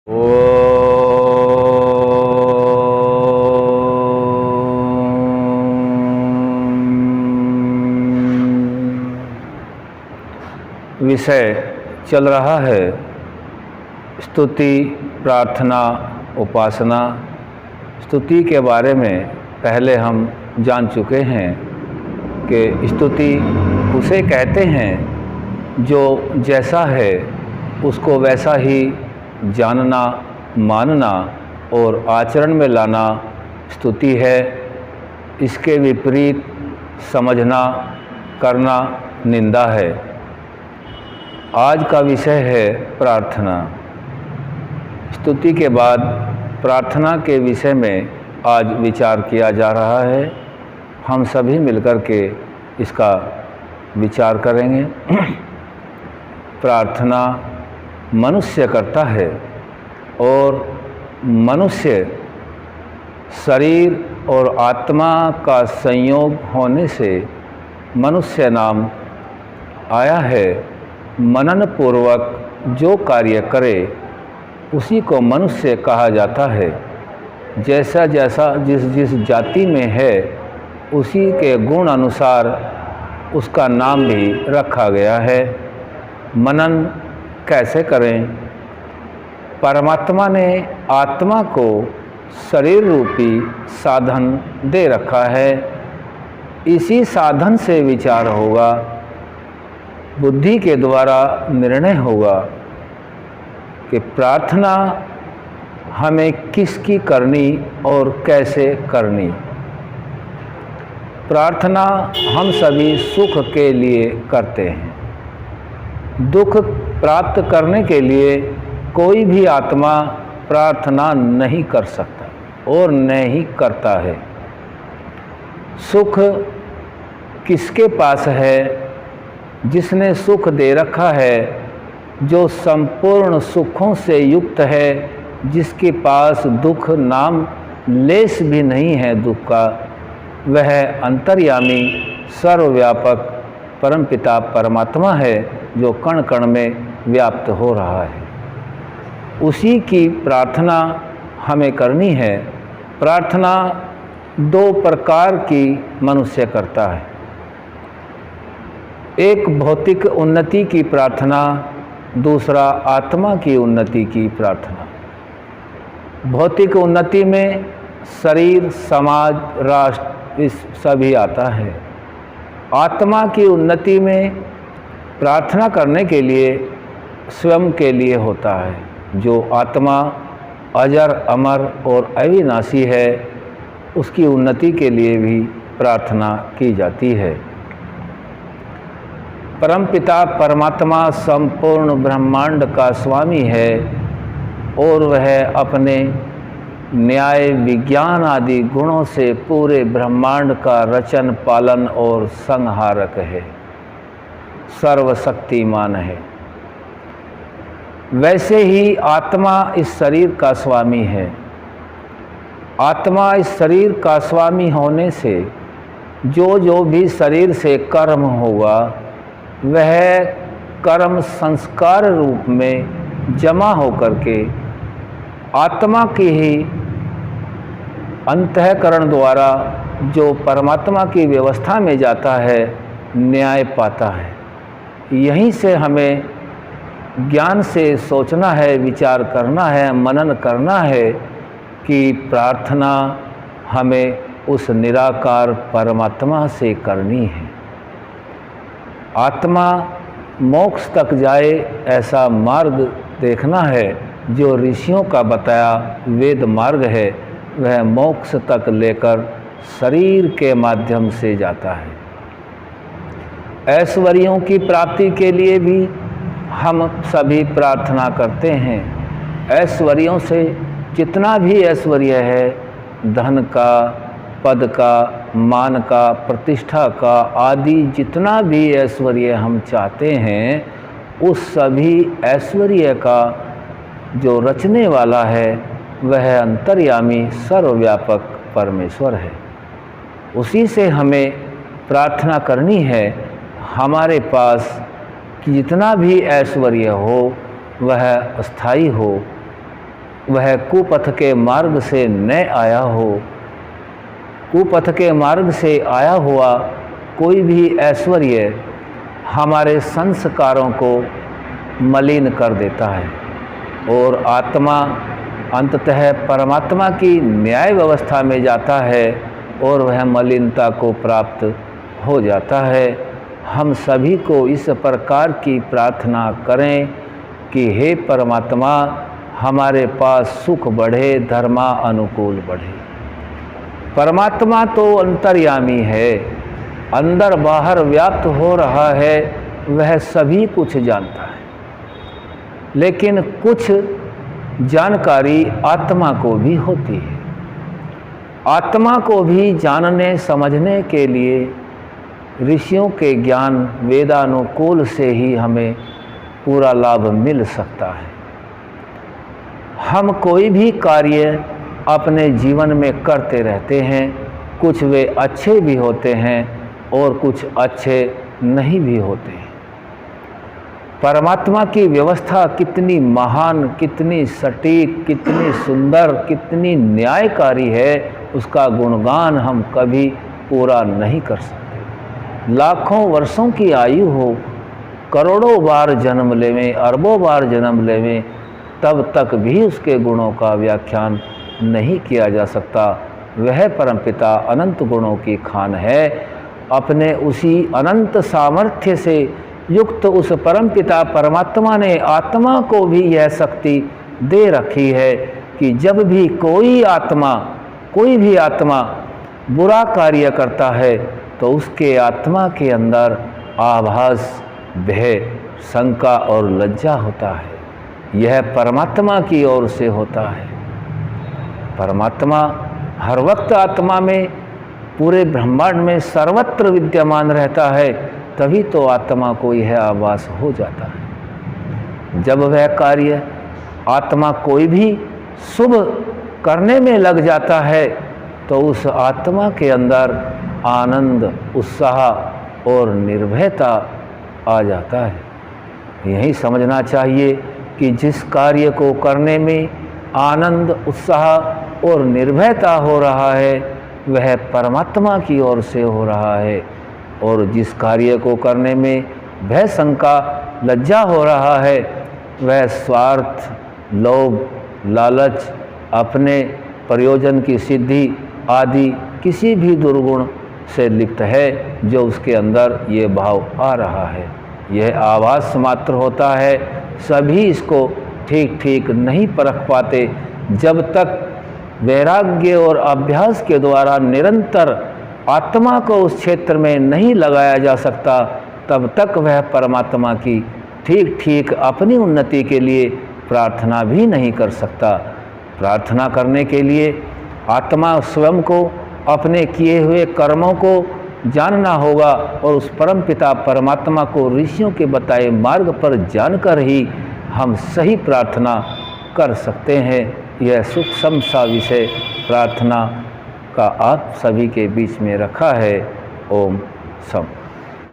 विषय चल रहा है स्तुति, प्रार्थना, उपासना। स्तुति के बारे में पहले हम जान चुके हैं कि स्तुति उसे कहते हैं जो जैसा है उसको वैसा ही जानना, मानना और आचरण में लाना स्तुति है। इसके विपरीत समझना, करना निंदा है। आज का विषय है प्रार्थना। स्तुति के बाद प्रार्थना के विषय में आज विचार किया जा रहा है। हम सभी मिलकर के इसका विचार करेंगे। प्रार्थना मनुष्य करता है और मनुष्य शरीर और आत्मा का संयोग होने से मनुष्य नाम आया है। मनन पूर्वक जो कार्य करे उसी को मनुष्य कहा जाता है। जैसा जैसा जिस जाति में है उसी के गुण अनुसार उसका नाम भी रखा गया है। मनन कैसे करें? परमात्मा ने आत्मा को शरीर रूपी साधन दे रखा है। इसी साधन से विचार होगा, बुद्धि के द्वारा निर्णय होगा कि प्रार्थना हमें किसकी करनी और कैसे करनी। प्रार्थना हम सभी सुख के लिए करते हैं। दुख प्राप्त करने के लिए कोई भी आत्मा प्रार्थना नहीं कर सकता और नहीं करता है। सुख किसके पास है? जिसने सुख दे रखा है, जो संपूर्ण सुखों से युक्त है, जिसके पास दुख नाम लेश भी नहीं है दुख का, वह अंतर्यामी सर्वव्यापक परमपिता परमात्मा है जो कण कण में व्याप्त हो रहा है। उसी की प्रार्थना हमें करनी है। प्रार्थना दो प्रकार की मनुष्य करता है। एक भौतिक उन्नति की प्रार्थना, दूसरा आत्मा की उन्नति की प्रार्थना। भौतिक उन्नति में शरीर, समाज, राष्ट्र इस सभी आता है। आत्मा की उन्नति में प्रार्थना करने के लिए स्वयं के लिए होता है। जो आत्मा अजर, अमर और अविनाशी है उसकी उन्नति के लिए भी प्रार्थना की जाती है। परमपिता परमात्मा संपूर्ण ब्रह्मांड का स्वामी है और वह अपने न्याय, विज्ञान आदि गुणों से पूरे ब्रह्मांड का रचन, पालन और संहारक है, सर्वशक्तिमान है। वैसे ही आत्मा इस शरीर का स्वामी है। आत्मा इस शरीर का स्वामी होने से जो भी शरीर से कर्म होगा वह कर्म संस्कार रूप में जमा होकर के आत्मा की ही अंतःकरण द्वारा जो परमात्मा की व्यवस्था में जाता है, न्याय पाता है। यहीं से हमें ज्ञान से सोचना है, विचार करना है, मनन करना है कि प्रार्थना हमें उस निराकार परमात्मा से करनी है। आत्मा मोक्ष तक जाए ऐसा मार्ग देखना है। जो ऋषियों का बताया वेद मार्ग है वह मोक्ष तक लेकर शरीर के माध्यम से जाता है। ऐश्वर्यों की प्राप्ति के लिए भी हम सभी प्रार्थना करते हैं। ऐश्वर्यों से जितना भी ऐश्वर्य है, धन का, पद का, मान का, प्रतिष्ठा का आदि जितना भी ऐश्वर्य हम चाहते हैं, उस सभी ऐश्वर्य का जो रचने वाला है वह अंतर्यामी सर्वव्यापक परमेश्वर है। उसी से हमें प्रार्थना करनी है। हमारे पास कि जितना भी ऐश्वर्य हो वह अस्थाई हो, वह कुपथ के मार्ग से न आया हो। कुपथ के मार्ग से आया हुआ कोई भी ऐश्वर्य हमारे संस्कारों को मलिन कर देता है और आत्मा अंततः परमात्मा की न्याय व्यवस्था में जाता है और वह मलिनता को प्राप्त हो जाता है। हम सभी को इस प्रकार की प्रार्थना करें कि हे परमात्मा, हमारे पास सुख बढ़े, धर्मा अनुकूल बढ़े। परमात्मा तो अंतर्यामी है, अंदर बाहर व्याप्त हो रहा है, वह सभी कुछ जानता है। लेकिन कुछ जानकारी आत्मा को भी होती है। आत्मा को भी जानने समझने के लिए ऋषियों के ज्ञान वेदानुकूल से ही हमें पूरा लाभ मिल सकता है। हम कोई भी कार्य अपने जीवन में करते रहते हैं, कुछ वे अच्छे भी होते हैं और कुछ अच्छे नहीं भी होते हैं। परमात्मा की व्यवस्था कितनी महान, कितनी सटीक, कितनी सुंदर, कितनी न्यायकारी है, उसका गुणगान हम कभी पूरा नहीं कर सकते। लाखों वर्षों की आयु हो, करोड़ों बार जन्म लेवें, अरबों बार जन्म लेवें, तब तक भी उसके गुणों का व्याख्यान नहीं किया जा सकता। वह परमपिता अनंत गुणों की खान है। अपने उसी अनंत सामर्थ्य से युक्त उस परमपिता परमात्मा ने आत्मा को भी यह शक्ति दे रखी है कि जब भी कोई भी आत्मा बुरा कार्य करता है तो उसके आत्मा के अंदर आभास, भय, शंका और लज्जा होता है। यह परमात्मा की ओर से होता है। परमात्मा हर वक्त आत्मा में, पूरे ब्रह्मांड में सर्वत्र विद्यमान रहता है, तभी तो आत्मा को यह आभास हो जाता है। जब वह कार्य आत्मा कोई भी शुभ करने में लग जाता है तो उस आत्मा के अंदर आनंद, उत्साह और निर्भयता आ जाता है। यही समझना चाहिए कि जिस कार्य को करने में आनंद, उत्साह और निर्भयता हो रहा है वह परमात्मा की ओर से हो रहा है, और जिस कार्य को करने में भय, शंका, लज्जा हो रहा है वह स्वार्थ, लोभ, लालच, अपने प्रयोजन की सिद्धि आदि किसी भी दुर्गुण से लिप्त है, जो उसके अंदर ये भाव आ रहा है। यह आभास मात्र होता है। सभी इसको ठीक ठीक नहीं परख पाते। जब तक वैराग्य और अभ्यास के द्वारा निरंतर आत्मा को उस क्षेत्र में नहीं लगाया जा सकता, तब तक वह परमात्मा की ठीक ठीक अपनी उन्नति के लिए प्रार्थना भी नहीं कर सकता। प्रार्थना करने के लिए आत्मा स्वयं को, अपने किए हुए कर्मों को जानना होगा और उस परम पिता परमात्मा को ऋषियों के बताए मार्ग पर जानकर ही हम सही प्रार्थना कर सकते हैं। यह सूक्ष्म सा विषय प्रार्थना का आप सभी के बीच में रखा है। ओम सम।